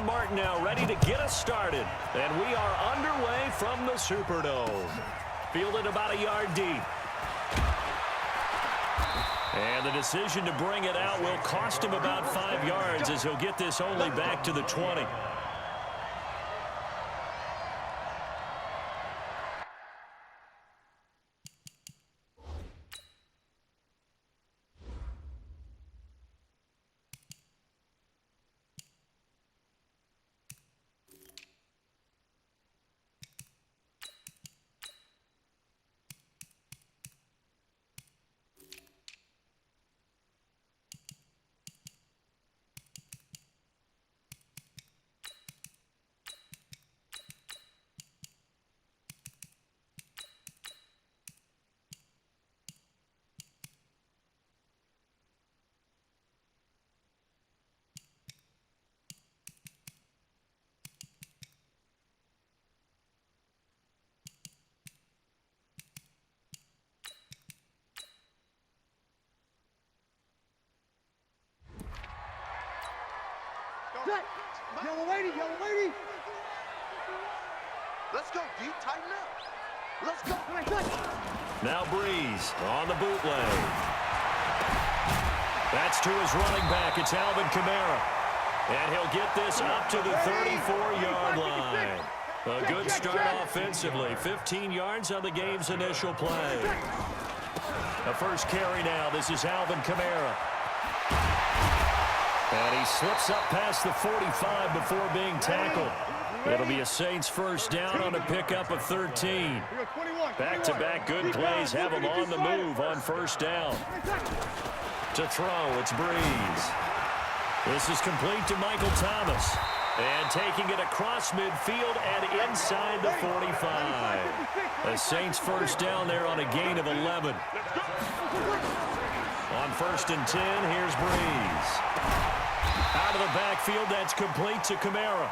Martin now ready to get us started. And we are underway from the Superdome. Fielded about a yard deep. And the decision to bring it out will cost him about 5 yards as he'll get this only back to the 20. Set. Yellow lady, yellow lady. Let's go, D. Tighten up. Let's go. Now Breeze on the bootleg. That's to his running back. It's Alvin Kamara. And he'll get this up to the 34-yard line. A good start offensively. 15 yards on the game's initial play. The first carry now. This is Alvin Kamara. And he slips up past the 45 before being tackled. It'll be a Saints first down on a pickup of 13. Back-to-back good plays have him on the move on first down. To throw, it's Breeze. This is complete to Michael Thomas. And taking it across midfield and inside the 45. The Saints first down there on a gain of 11. On first and 10, here's Breeze. Out of the backfield, that's complete to Kamara.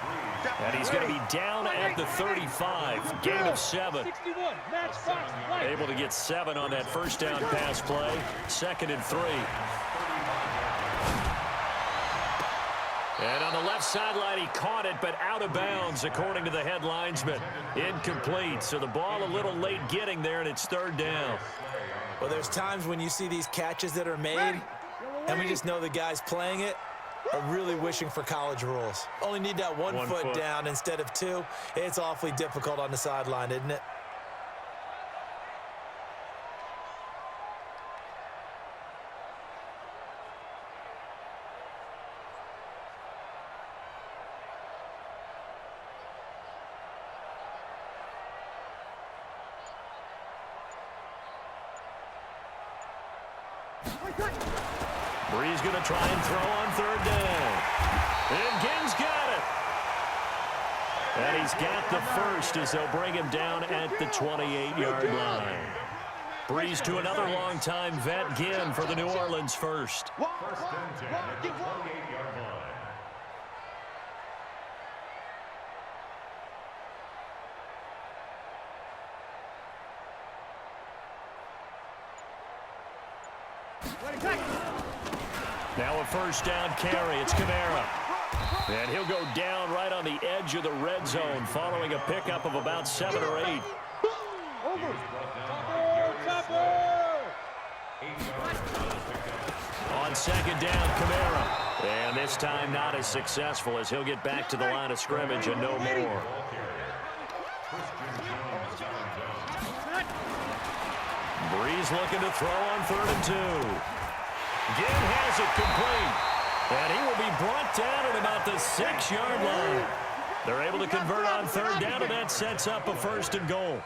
And he's going to be down at the 35. Gain of 7. Able to get 7 on that first down pass play. 2nd and 3. And on the left sideline, he caught it, but out of bounds, according to the head linesman. Incomplete, so the ball a little late getting there, and it's 3rd down. Well, there's times when you see these catches that are made, and we just know the guys playing it are really wishing for college rules. Only need that one foot down instead of 2. It's awfully difficult on the sideline, isn't it? Breeze going to try and throw on 3rd down. And Ginn's got it. And he's got the first as they'll bring him down at the 28-yard line. Breeze to another long-time vet, Ginn, for the New Orleans first. First and 10 at the 28-yard line. Now a first down carry. It's Kamara. And he'll go down right on the edge of the red zone following a pickup of about 7 or 8. On 2nd down, Kamara. And this time not as successful as he'll get back to the line of scrimmage and no more. Breeze looking to throw on 3rd and 2. Ginn has it complete. And he will be brought down at about the 6-yard line. They're able to convert on 3rd down, and that sets up a 1st and goal.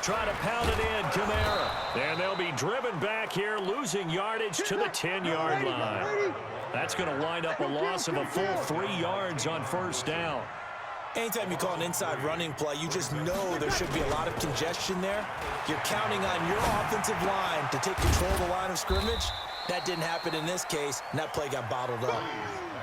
Try to pound it in, Kamara. And they'll be driven back here, losing yardage to the 10-yard line. That's going to wind up a loss of a full 3 yards on first down. Anytime you call an inside running play, you just know there should be a lot of congestion there. You're counting on your offensive line to take control of the line of scrimmage. That didn't happen in this case, and that play got bottled up.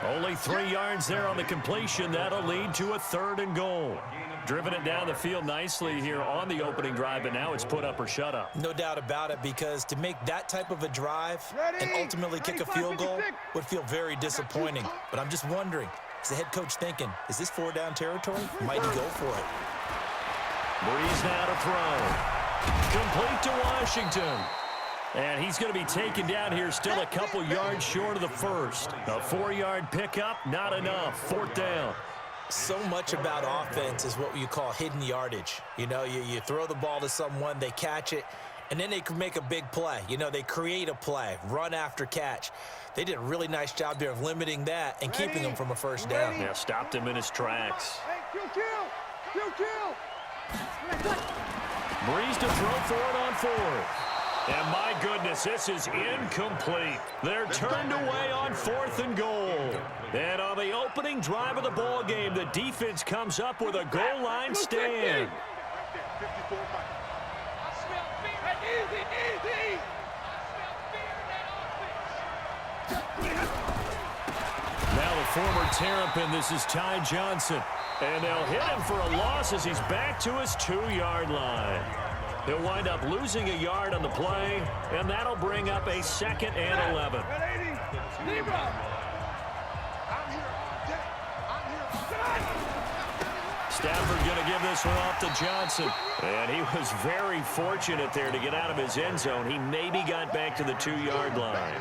Only 3 yards there on the completion. That'll lead to a 3rd and goal. Driven it down the field nicely here on the opening drive, but now it's put up or shut up. No doubt about it, because to make that type of a drive and ultimately kick a field goal would feel very disappointing. But I'm just wondering, Is the head coach thinking, is this 4-down territory? Might he go for it? Breeze now to throw. Complete to Washington. And he's going to be taken down here still a couple yards short of the first. A 4-yard pickup, not enough. 4th down. So much about offense is what you call hidden yardage. You know, you throw the ball to someone, they catch it, and then they can make a big play. You know, they create a play, run after catch. They did a really nice job there of limiting that and keeping him from a first down. Yeah, stopped him in his tracks. Hey, kill. Breeze to throw for it on 4th. And my goodness, this is incomplete. They're turned away on 4th and goal. And on the opening drive of the ball game, the defense comes up with a goal line stand. Easy. Now the former Terrapin, this is Ty Johnson. And they'll hit him for a loss as he's back to his 2-yard line. He'll wind up losing a yard on the play, and that'll bring up a 2nd and 11. Stafford going to give this one off to Johnson. And he was very fortunate there to get out of his end zone. He maybe got back to the 2-yard line.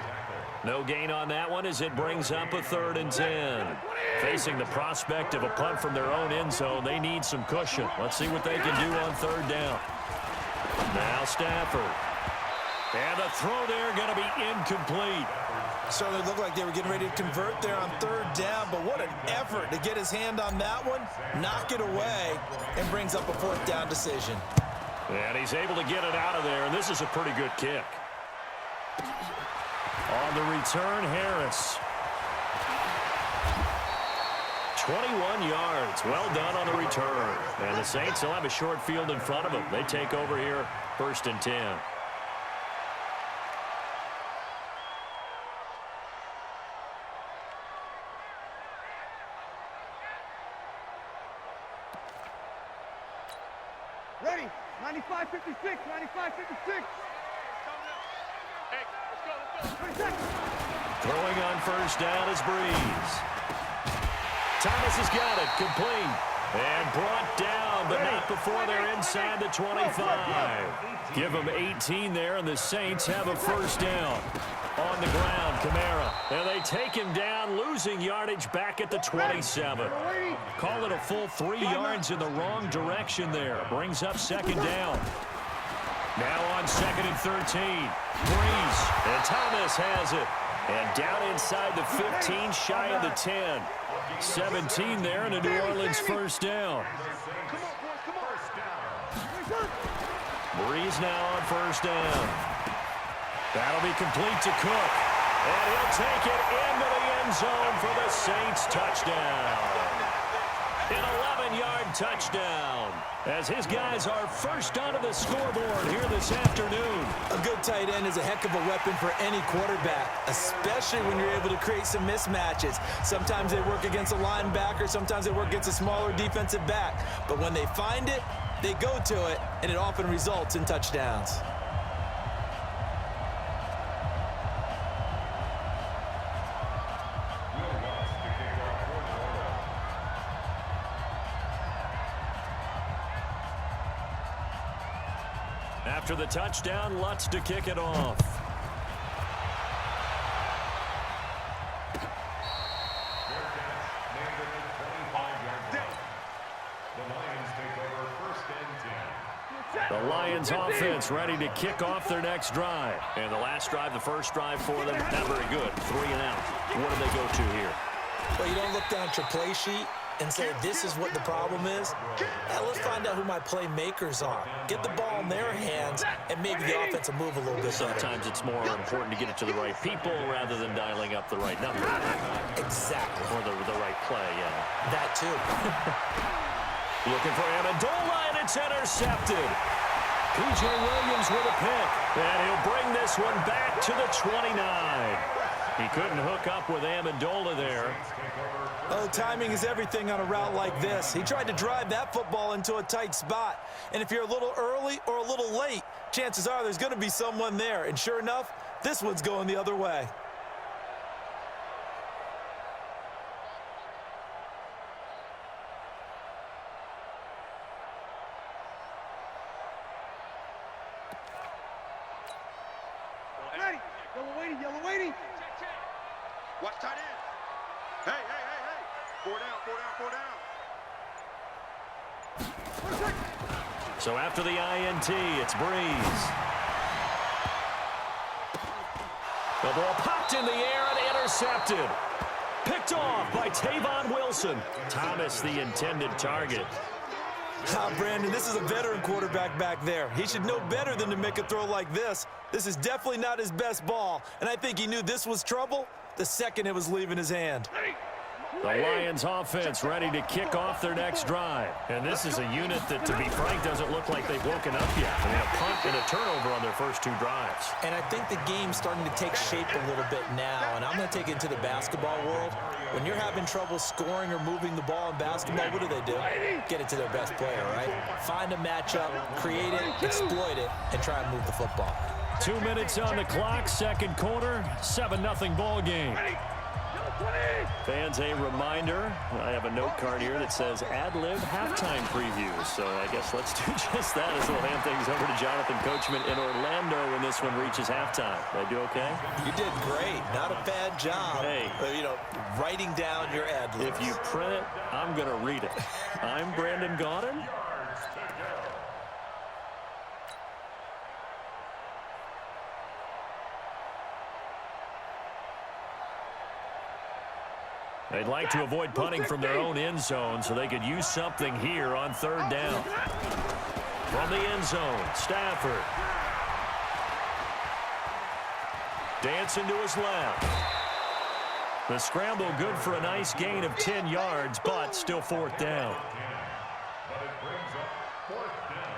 No gain on that one as it brings up a 3rd and 10. Facing the prospect of a punt from their own end zone, they need some cushion. Let's see what they can do on 3rd down. Now Stafford. And the throw there going to be incomplete. Certainly looked like they were getting ready to convert there on 3rd down, but what an effort to get his hand on that one, knock it away, and brings up a 4th down decision. And he's able to get it out of there, and this is a pretty good kick. On the return, Harris. 21 yards. Well done on the return. And the Saints will have a short field in front of them. They take over here, 1st and 10. Ready. 95-56. 95-56. Throwing on 1st down is Breeze. Thomas has got it, complete, and brought down, but not before they're inside the 25. Give them 18 there, and the Saints have a 1st down. On the ground, Kamara, and they take him down, losing yardage back at the 27. Call it a full 3 yards in the wrong direction there. Brings up 2nd down. Now on 2nd and 13. Breeze, and Thomas has it. And down inside the 15, shy of the 10. 17 there, and a New Orleans 1st down. Breeze now on 1st down. That'll be complete to Cook. And he'll take it into the end zone for the Saints touchdown. An 11-yard touchdown as his guys are first onto the scoreboard here this afternoon. A good tight end is a heck of a weapon for any quarterback, especially when you're able to create some mismatches. Sometimes they work against a linebacker, sometimes they work against a smaller defensive back. But when they find it, they go to it, and it often results in touchdowns. After the touchdown, Lutz to kick it off. The Lions offense ready to kick off their next drive. And the last drive, the first drive for them, not very good. 3 and out. What do they go to here? Well, you don't look down at your play sheet and say, this is what the problem is. Now, let's find out who my playmakers are. Get the ball in their hands, and maybe the offense will move a little bit better. Sometimes it's more important to get it to the right people rather than dialing up the right number. Exactly. Or the right play, yeah. That, too. Looking for Amendola, and it's intercepted. P.J. Williams with a pick, and he'll bring this one back to the 29. He couldn't hook up with Amendola there. Oh, timing is everything on a route like this. He tried to drive that football into a tight spot. And if you're a little early or a little late, chances are there's going to be someone there. And sure enough, this one's going the other way. Yellow weighty. Watch tight end. Hey. 4 down. So after the INT, it's Breeze. The ball popped in the air and intercepted. Picked off by Tavon Wilson. Thomas, the intended target. Brandon, this is a veteran quarterback back there. He should know better than to make a throw like this. This is definitely not his best ball, and I think he knew this was trouble the second it was leaving his hand. The Lions offense ready to kick off their next drive. And this is a unit that, to be frank, doesn't look like they've woken up yet. I mean, a punt and a turnover on their first 2 drives. And I think the game's starting to take shape a little bit now, and I'm going to take it into the basketball world. When you're having trouble scoring or moving the ball in basketball, what do? Get it to their best player, right? Find a matchup, create it, exploit it, and try and move the football. 2 minutes on the clock, second quarter, 7-0 ball game. Fans, a reminder, I have a note card here that says ad-lib halftime preview. So I guess let's do just that as we'll hand things over to Jonathan Coachman in Orlando when this one reaches halftime. Did I do okay? You did great. Not a bad job. Hey. Writing down your ad-libs. If you print it, I'm going to read it. I'm Brandon Gaudin. They'd like to avoid punting from their own end zone so they could use something here on 3rd down. From the end zone, Stafford. Dancing to his left. The scramble good for a nice gain of 10 yards, but still 4th down. But it brings up 4th down.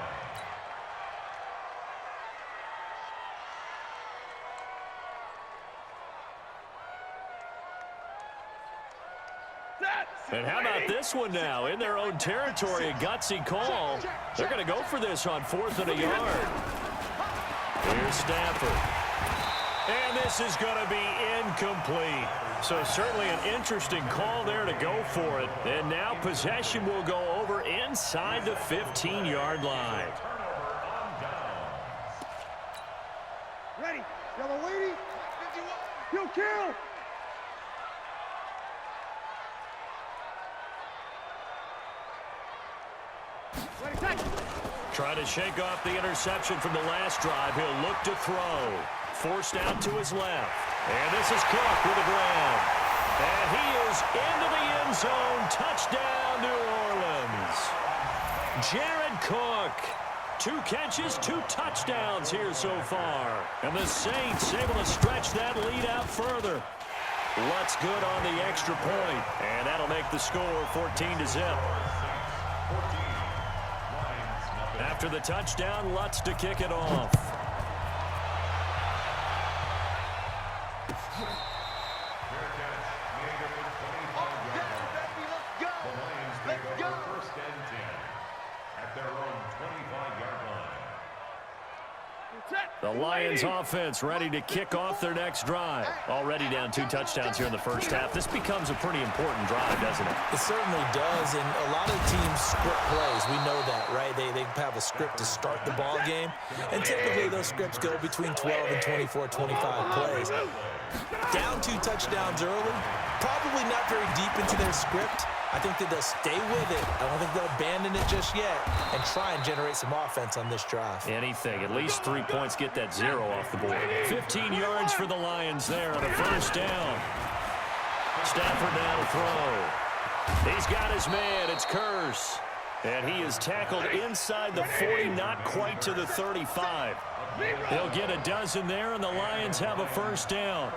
And how about this one now? In their own territory, a gutsy call. They're going to go for this on 4th and a yard. Here's Stafford. And this is going to be incomplete. So certainly an interesting call there to go for it. And now possession will go over inside the 15-yard line. Ready. Yellow weighty. Kill. Trying to shake off the interception from the last drive. He'll look to throw. Forced out to his left. And this is Cook with a grab. And he is into the end zone. Touchdown, New Orleans. Jared Cook. 2 catches, 2 touchdowns here so far. And the Saints able to stretch that lead out further. Lutz good on the extra point. And that'll make the score 14-0. After the touchdown, Lutz to kick it off. Let's go. 1st and 10 at their own 25-yard line. The Lions offense ready to kick off their next drive. Already down 2 touchdowns here in the first half. This becomes a pretty important drive, doesn't it? It certainly does, and a lot of teams script plays. We know that, right? They have a script to start the ball game, and typically those scripts go between 12 and 24, 25 plays. Down 2 touchdowns early, probably not very deep into their script. I think that they'll stay with it. I don't think they'll abandon it just yet and try and generate some offense on this drive. Anything. At least 3 points, get that 0 off the board. 15 yards for the Lions there on a 1st down. Stafford now to throw. He's got his man. It's Curse. And he is tackled inside the 40, not quite to the 35. He'll get a dozen there, and the Lions have a 1st down.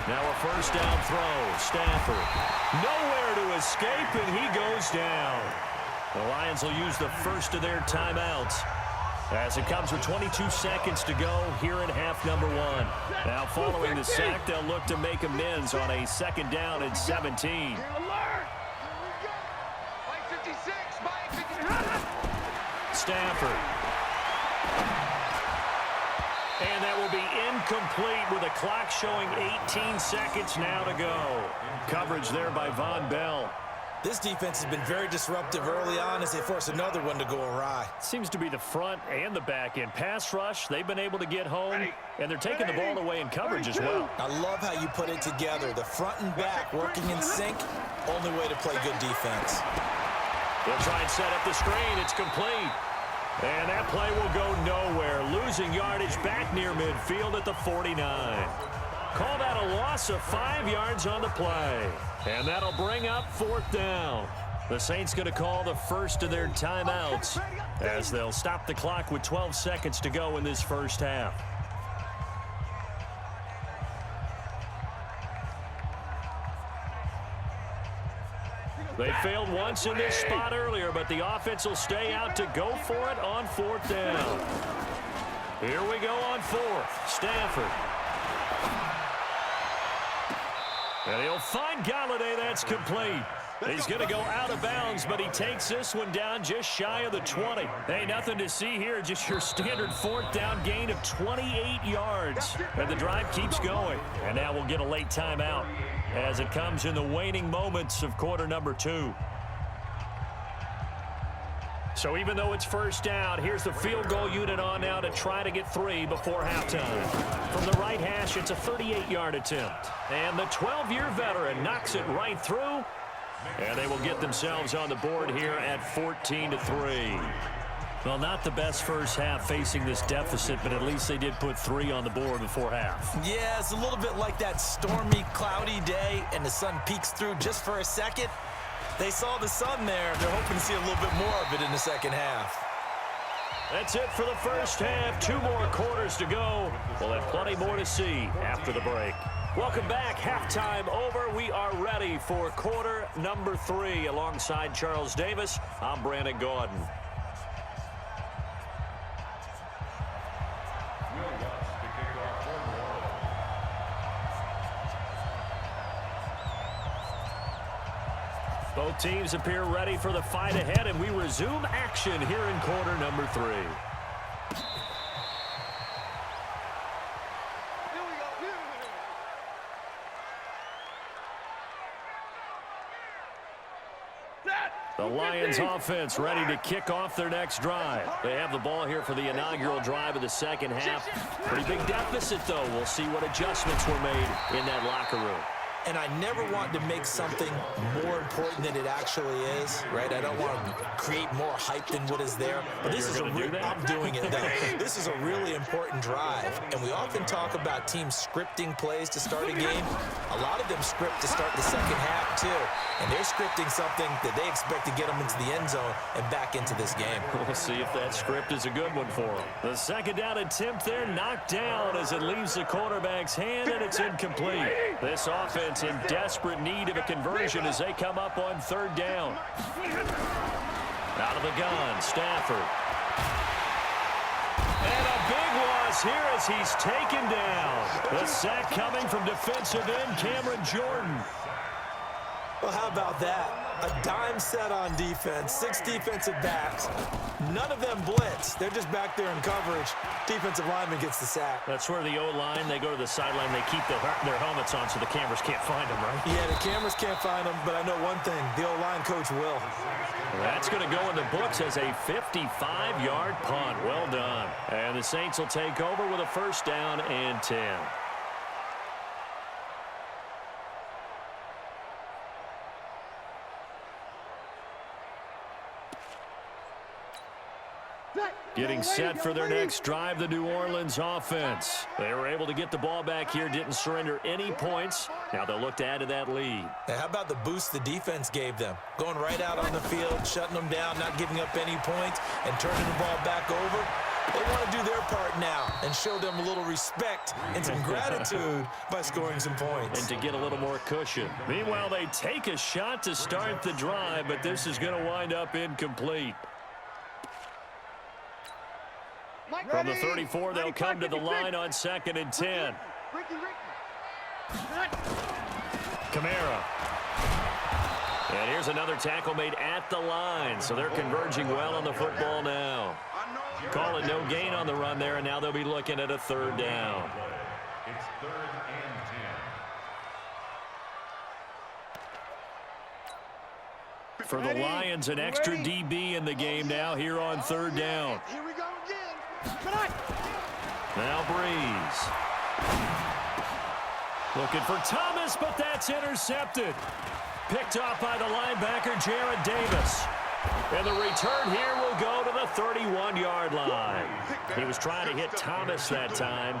Now a 1st down throw. Stafford. Nowhere to escape, and he goes down. The Lions will use the first of their timeouts as it comes with 22 seconds to go here in half number 1. Now following the sack, they'll look to make amends on a 2nd down and 17. Stafford. And that will be incomplete with a clock showing 18 seconds now to go. Coverage there by Von Bell. This defense has been very disruptive early on as they force another one to go awry. Seems to be the front and the back end. Pass rush, they've been able to get home, and they're taking the ball away in coverage as well. I love how you put it together. The front and back working in sync, only way to play good defense. They'll try and set up the screen. It's complete. And that play will go nowhere. Losing yardage back near midfield at the 49. Call that a loss of 5 yards on the play. And that'll bring up 4th down. The Saints going to call the first of their timeouts as they'll stop the clock with 12 seconds to go in this first half. They failed once in this spot earlier, but the offense will stay out to go for it on 4th down. Here we go on 4th. Stafford. And he'll find Galladay. That's complete. He's going to go out of bounds, but he takes this one down just shy of the 20. Hey, nothing to see here. Just your standard 4th down gain of 28 yards. And the drive keeps going. And now we'll get a late timeout as it comes in the waning moments of quarter number 2. So even though it's first down, here's the field goal unit on now to try to get 3 before halftime. From the right hash, it's a 38-yard attempt. And the 12-year veteran knocks it right through. And they will get themselves on the board here at 14-3. Well, not the best first half facing this deficit, but at least they did put 3 on the board before half. Yeah, it's a little bit like that stormy, cloudy day, and the sun peeks through just for a second. They saw the sun there. They're hoping to see a little bit more of it in the second half. That's it for the first half. 2 more quarters to go. We'll have plenty more to see after the break. Welcome back. Halftime over. We are ready for quarter number 3. Alongside Charles Davis, I'm Brandon Gaudin. Both teams appear ready for the fight ahead, and we resume action here in quarter number 3. The Lions offense ready to kick off their next drive. They have the ball here for the inaugural drive of the second half. Pretty big deficit, though. We'll see what adjustments were made in that locker room. And I never want to make something more important than it actually is, right? I don't want to create more hype than what is there. But this is I'm doing it, though. This is a really important drive. And we often talk about teams scripting plays to start a game. A lot of them script to start the second half, too. And they're scripting something that they expect to get them into the end zone and back into this game. We'll see if that script is a good one for them. The second down attempt there knocked down as it leaves the quarterback's hand, and it's incomplete. This offense in desperate need of a conversion as they come up on 3rd down. Out of the gun, Stafford. And a big loss here as he's taken down. The sack coming from defensive end Cameron Jordan. Well, how about that? A dime set on defense, 6 defensive backs. None of them blitz. They're just back there in coverage. Defensive lineman gets the sack. That's where the O-line, they go to the sideline, they keep their helmets on so the cameras can't find them, right? Yeah, the cameras can't find them, but I know one thing. The O-line coach will. That's going to go in the books as a 55-yard punt. Well done. And the Saints will take over with a 1st down and 10. Getting set for their next drive, the New Orleans offense. They were able to get the ball back here, didn't surrender any points. Now they'll look to add to that lead. Now, how about the boost the defense gave them? Going right out on the field, shutting them down, not giving up any points, and turning the ball back over. They want to do their part now and show them a little respect and some gratitude by scoring some points. And to get a little more cushion. Meanwhile, they take a shot to start the drive, but this is going to wind up incomplete. From the 34, they'll come to the line on 2nd and 10. Kamara. And here's another tackle made at the line, so they're converging well on the football now. Call it no gain on the run there, and now they'll be looking at a 3rd down. It's 3rd and 10. For the Lions, an extra DB in the game now here on third down. Here we go again. Now Breeze. Looking for Thomas, but that's intercepted. Picked off by the linebacker, Jarrad Davis. And the return here will go to the 31-yard line. He was trying to hit Thomas that time.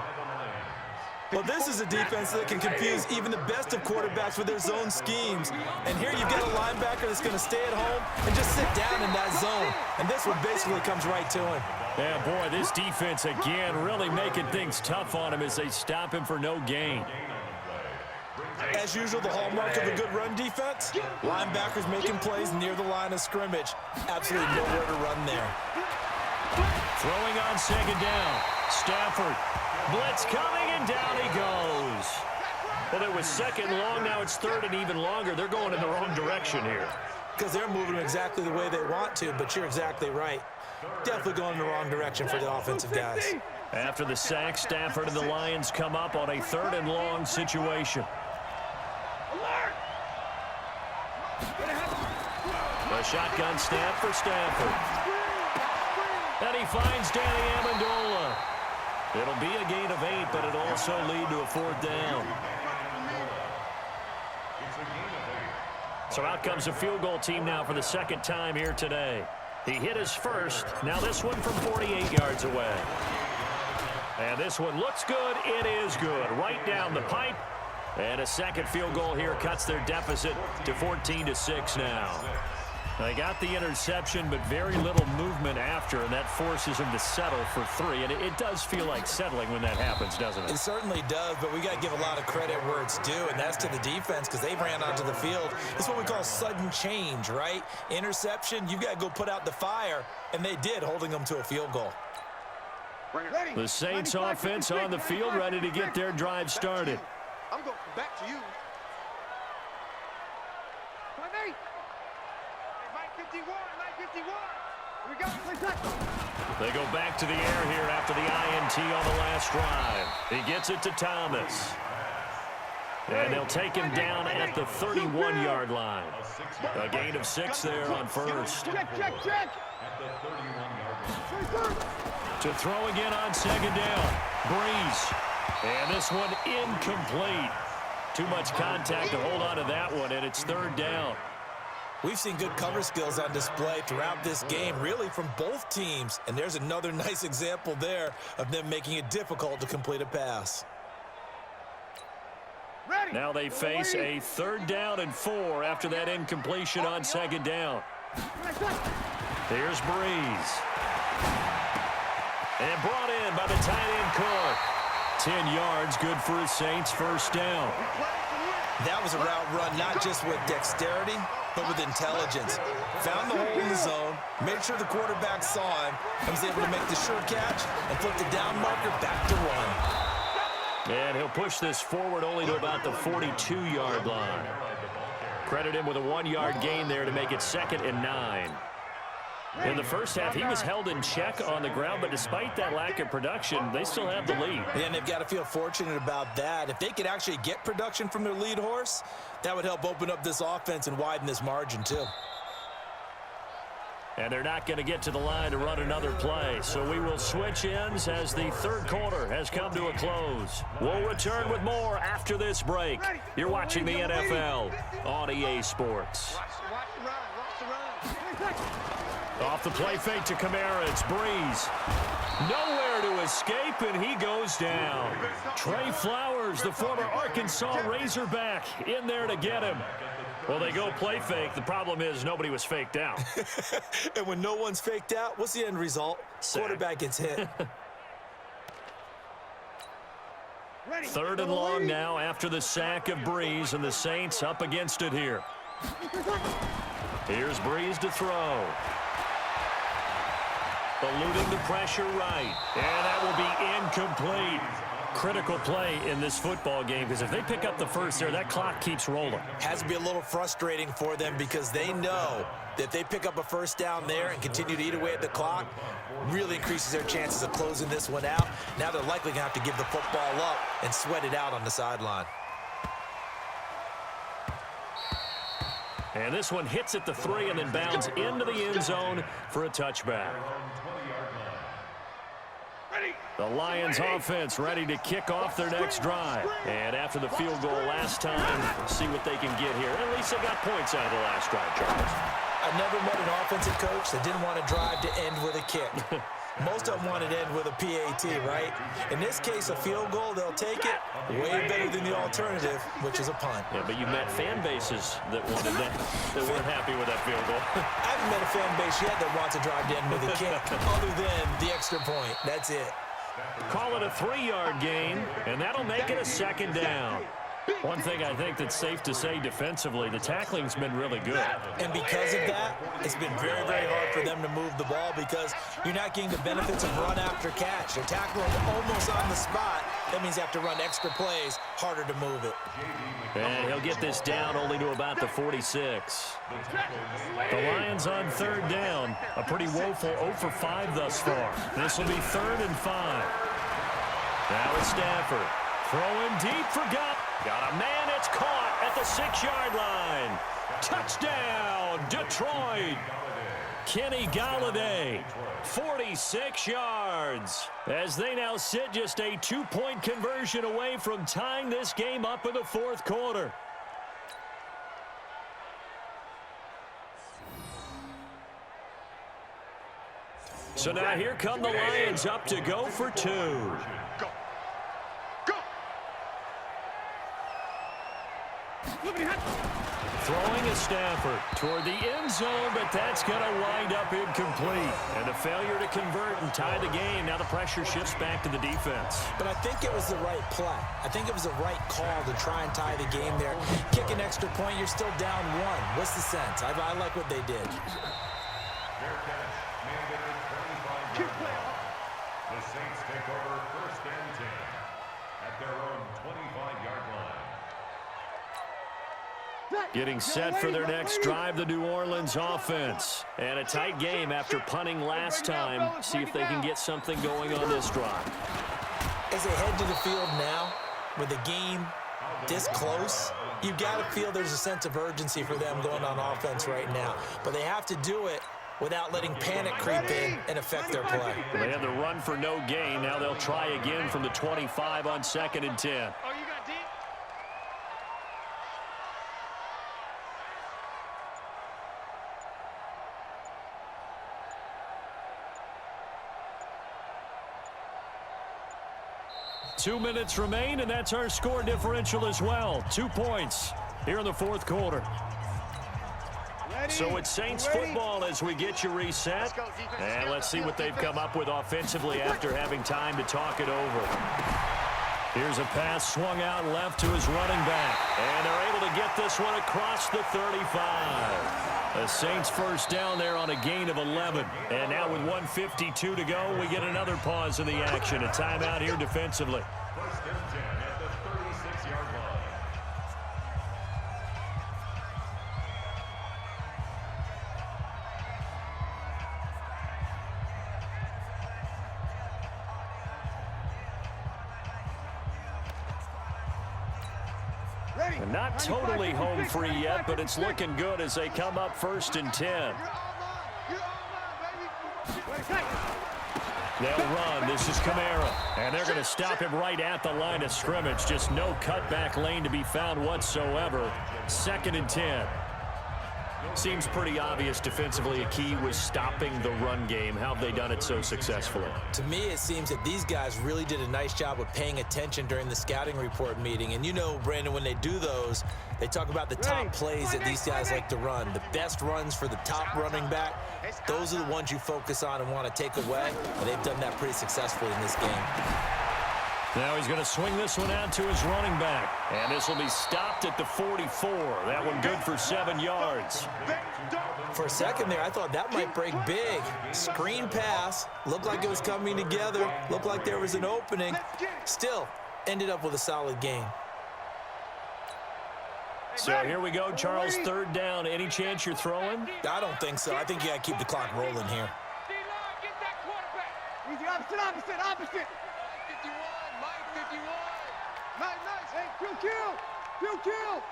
Well, this is a defense that can confuse even the best of quarterbacks with their zone schemes. And here you've got a linebacker that's going to stay at home and just sit down in that zone. And this one basically comes right to him. Yeah, boy, this defense again really making things tough on him as they stop him for no gain. As usual, the hallmark of a good run defense, linebackers making plays near the line of scrimmage. Absolutely nowhere to run there. Throwing on second down. Stafford. Blitz coming, and down he goes. Well, it was second long. Now it's third and even longer. They're going in the wrong direction here. Because they're moving exactly the way they want to, but you're exactly right. Definitely going in the wrong direction for the offensive guys. After the sack, Stafford and the Lions come up on a third and long situation. A shotgun snap for Stafford. And he finds Danny Amendola. It'll be a gain of 8, but it'll also lead to a fourth down. So out comes a field goal team now for the second time here today. He hit his first. Now this one from 48 yards away. And this one looks good. It is good. Right down the pipe. And a second field goal here cuts their deficit to 14-6 now. They got the interception, but very little movement after, and that forces them to settle for 3. And it does feel like settling when that happens, doesn't it? It certainly does, but we got to give a lot of credit where it's due, and that's to the defense because they ran onto the field. It's what we call sudden change, right? Interception, you got to go put out the fire, and they did, holding them to a field goal. The Saints offense on the field, ready to get their drive started. I'm going back to you. They go back to the air here after the INT on the last drive. He gets it to Thomas. And they'll take him down at the 31-yard line. A gain of 6 there on first. Check. To throw again on second down. Breeze. And this one incomplete. Too much contact to hold on to that one, and it's third down. We've seen good cover skills on display throughout this game, really from both teams. And there's another nice example there of them making it difficult to complete a pass. Now they face a third down and 4 after that incompletion on second down. Here's Breeze. And brought in by the tight end Cook. 10 yards, good for his Saints, first down. That was a route run not just with dexterity, but with intelligence. Found the hole in the zone, made sure the quarterback saw him, and was able to make the sure catch and flip the down marker back to run. And he'll push this forward only to about the 42-yard line. Credit him with a 1-yard gain there to make it 2nd and 9. In the first half, he was held in check on the ground, but despite that lack of production, they still have the lead. And they've got to feel fortunate about that. If they could actually get production from their lead horse, that would help open up this offense and widen this margin too. And they're not going to get to the line to run another play, so we will switch ends as the third quarter has come to a close. We'll return with more after this break. You're watching the NFL on EA Sports. Watch the run. Off the play fake to Kamara, it's Breeze. Nowhere to escape, and he goes down. Trey Flowers, the former Arkansas Razorback, in there to get him. Well, they go play fake. The problem is nobody was faked out. And when no one's faked out, what's the end result? Sack. Quarterback gets hit. Third and long now after the sack of Breeze, and the Saints up against it here. Here's Breeze to throw. Eluding the pressure right. And that will be incomplete. Critical play in this football game, because if they pick up the first there, that clock keeps rolling. Has to be a little frustrating for them because they know that if they pick up a first down there and continue to eat away at the clock, really increases their chances of closing this one out. Now they're likely going to have to give the football up and sweat it out on the sideline. And this one hits at the 3 and then bounds into the end zone for a touchback. The Lions offense ready to kick off their next drive. And after the field goal last time, see what they can get here. At least they got points out of the last drive, Charles. I've never met an offensive coach that didn't want to drive to end with a kick. Most of them want to end with a PAT, right? In this case, a field goal, they'll take it way better than the alternative, which is a punt. Yeah, but you met fan bases that wanted that weren't happy with that field goal. I haven't met a fan base yet that wants to drive to end with a kick, other than the extra point. That's it. Call it a 3-yard gain, and that'll make it a second down. One thing I think that's safe to say defensively, the tackling's been really good. And because of that, it's been very, very hard for them to move the ball because you're not getting the benefits of run after catch. They're tackling almost on the spot. That means you have to run extra plays, harder to move it. And he'll get this down only to about the 46. The Lions on 3rd down. A pretty woeful 0 for 5 thus far. This will be 3rd and 5. Now it's Stafford. Throwing deep for Gup. Got a man, it's caught at the 6-yard line. Touchdown, Detroit. Kenny Golladay, 46 yards. As they now sit just a 2-point conversion away from tying this game up in the 4th quarter. So now here come the Lions up to go for 2. Go. Throwing a Stafford toward the end zone, but that's going to wind up incomplete. And a failure to convert and tie the game. Now the pressure shifts back to the defense. But I think it was the right play. I think it was the right call to try and tie the game there. Kick an extra point, you're still down 1. What's the sense? I like what they did. Fair catch made at the 25-yard line. The Saints take over 1st and 10 at their own 25-yard line. Getting set for their next drive, the New Orleans offense. And a tight game after punting last time. See if they can get something going on this drive. As they head to the field now, with the game this close, you've got to feel there's a sense of urgency for them going on offense right now. But they have to do it without letting panic creep in and affect their play. They had the run for no gain. Now they'll try again from the 25 on 2nd and 10. Oh, you got deep? 2 minutes remain, and that's our score differential as well. 2 points here in the 4th quarter. So it's Saints football as we get you reset. And let's see what they've come up with offensively after having time to talk it over. Here's a pass swung out left to his running back. And they're able to get this one across the 35. The Saints first down there on a gain of 11. And now with 1:52 to go, we get another pause in the action. A timeout here defensively. 1st and 10 at the 36-yard line. And not totally home free yet, but it's looking good as they come up 1st and 10. You're all mine, baby. They'll run. This is Kamara. And they're going to stop him right at the line of scrimmage. Just no cutback lane to be found whatsoever. 2nd and 10. Seems pretty obvious defensively a key was stopping the run game. How have they done it so successfully? To me, it seems that these guys really did a nice job of paying attention during the scouting report meeting. And you know, Brandon, when they do those, they talk about the top plays that these guys like to run. The best runs for the top running back, those are the ones you focus on and want to take away. And they've done that pretty successfully in this game. Now he's going to swing this one out to his running back. And this will be stopped at the 44. That one good for 7 yards. For a second there, I thought that might break big. Screen pass. Looked like it was coming together. Looked like there was an opening. Still, ended up with a solid gain. So here we go, Charles. 3rd down. Any chance you're throwing? I don't think so. I think you got to keep the clock rolling here. Easy, opposite. 51. Nice. Hey, kill.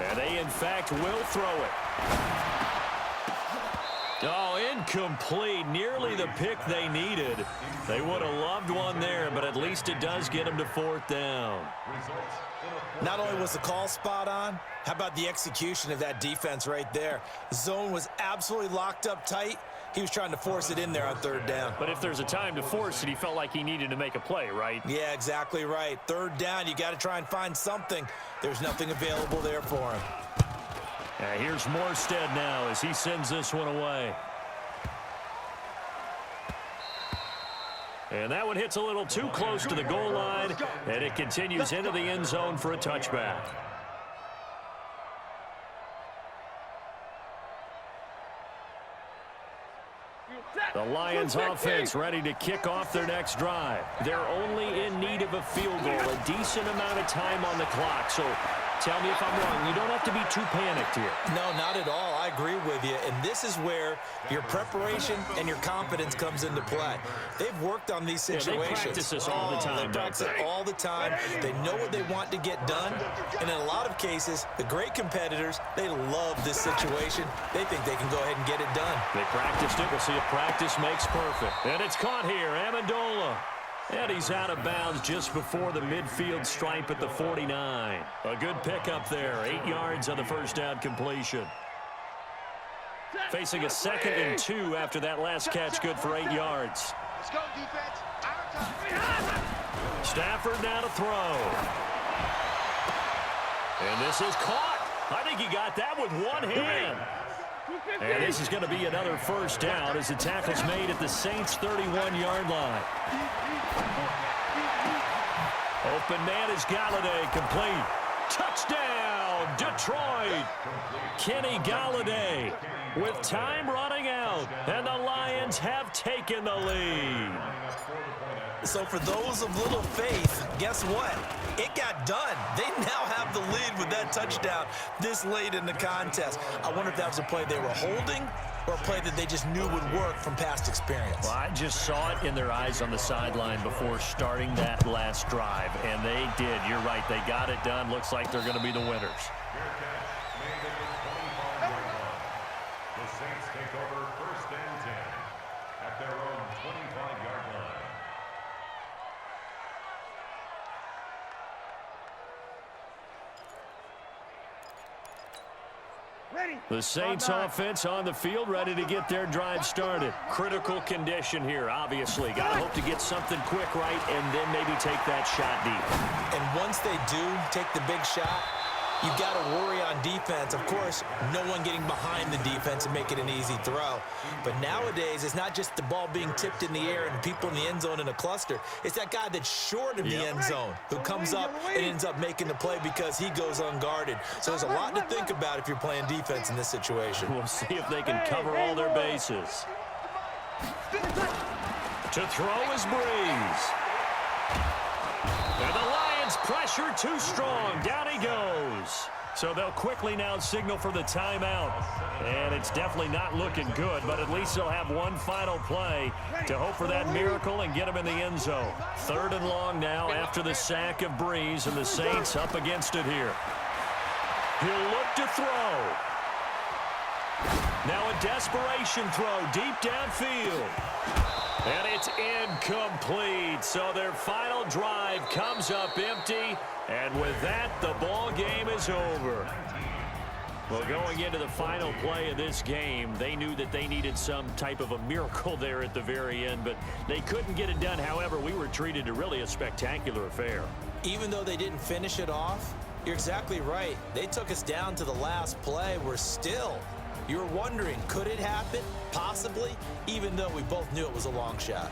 And they, in fact, will throw it. Oh, incomplete. Nearly the pick they needed. They would have loved one there, but at least it does get them to 4th down. Not only was the call spot on, how about the execution of that defense right there? Zone was absolutely locked up tight. He was trying to force it in there on 3rd down. But if there's a time to force it, he felt like he needed to make a play, right? Yeah, exactly right. 3rd down, you got to try and find something. There's nothing available there for him. Here's Morstead now as he sends this one away. And that one hits a little too close to the goal line, and it continues into the end zone for a touchback. The Lions offense ready to kick off their next drive. They're only in need of a field goal, a decent amount of time on the clock. So tell me if I'm wrong. You don't have to be too panicked here. No, not at all. I agree with you. And this is where your preparation and your confidence comes into play. They've worked on these situations. They practice this all the time. They practice it all the time. They know what they want to get done. And in a lot of cases, the great competitors, they love this situation. They think they can go ahead and get it done. They practiced it. We'll see if practice makes perfect. And it's caught here. Amendola. And he's out of bounds just before the midfield stripe at the 49. A good pickup there. 8 yards on the first down completion. Facing a 2nd and 2 after that last catch, good for 8 yards. Let's go, defense. Our time. Stafford now to throw. And this is caught. I think he got that with one hand. And this is going to be another first down as the tackle's made at the Saints' 31-yard line. Open man is Galladay, complete. Touchdown, Detroit. Kenny Galladay with time running out, and the Lions have taken the lead. So for those of little faith, guess what? It got done. They now have the lead with that touchdown this late in the contest. I wonder if that was a play they were holding or a play that they just knew would work from past experience. Well, I just saw it in their eyes on the sideline before starting that last drive, and they did. You're right. They got it done. Looks like they're going to be the winners. The Saints take over 1st and 10 at their own 25-yard line. The Saints offense on the field, ready to get their drive started. Critical condition here, obviously. Got to hope to get something quick right and then maybe take that shot deep. And once they do take the big shot, you've got to worry on defense. Of course, no one getting behind the defense and make it an easy throw. But nowadays, it's not just the ball being tipped in the air and people in the end zone in a cluster. It's that guy that's short of the end zone who comes up and ends up making the play because he goes unguarded. So there's a lot to think about if you're playing defense in this situation. We'll see if they can cover all their bases. To throw is Breeze. And the Lions pressure too strong. Down he goes. So they'll quickly now signal for the timeout. And it's definitely not looking good, but at least they'll have one final play to hope for that miracle and get him in the end zone. 3rd and long now after the sack of Breeze, and the Saints up against it here. He'll look to throw. Now a desperation throw deep downfield. And it's incomplete. So their final drive comes up empty. And with that, the ball game is over. Well, going into the final play of this game, they knew that they needed some type of a miracle there at the very end, but they couldn't get it done. However, we were treated to really a spectacular affair. Even though they didn't finish it off, you're exactly right. They took us down to the last play. We're still, you're wondering, could it happen? Possibly, even though we both knew it was a long shot.